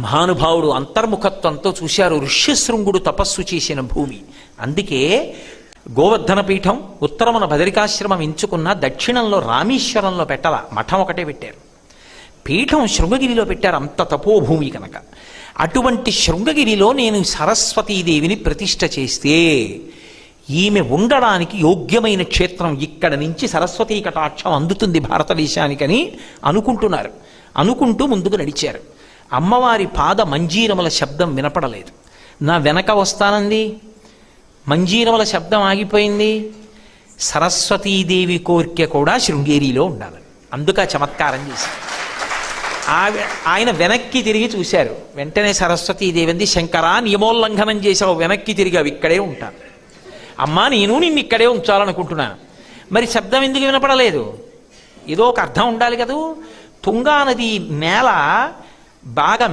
మహానుభావుడు అంతర్ముఖత్వంతో చూశారు ఋష్యశృంగుడు తపస్సు చేసిన భూమి. అందుకే గోవర్ధన పీఠం ఉత్తరమున బదరికాశ్రమం ఎంచుకున్న, దక్షిణంలో రామేశ్వరంలో పెట్టాల, మఠం ఒకటే పెట్టారు. పీఠం శృంగగిరిలో పెట్టారు, అంత తపోభూమి కనుక. అటువంటి శృంగగిరిలో నేను సరస్వతీదేవిని ప్రతిష్ఠ చేస్తే ఈమె ఉండడానికి యోగ్యమైన క్షేత్రం, ఇక్కడ నుంచి సరస్వతీ కటాక్షం అందుతుంది భారతదేశానికని అనుకుంటున్నారు. అనుకుంటూ ముందుకు నడిచారు. అమ్మవారి పాద మంజీరముల శబ్దం వినపడలేదు. నా వెనక వస్తానంది, మంజీరముల శబ్దం ఆగిపోయింది. సరస్వతీదేవి కోరిక కూడా శృంగేరిలో ఉండాలి, అందుక చమత్కారం చేశారు. ఆయన వెనక్కి తిరిగి చూశారు. వెంటనే సరస్వతీదేవి అంది, శంకరా నియమోల్లంఘనం చేసావు, వెనక్కి తిరిగావు, ఇక్కడే ఉంటాను. అమ్మా నేను నిన్ను ఇక్కడే ఉంచాలనుకుంటున్నా. మరి శబ్దం ఎందుకు వినపడలేదు? ఏదో ఒక అర్థం ఉండాలి కదూ. తుంగా నది నేల బాగా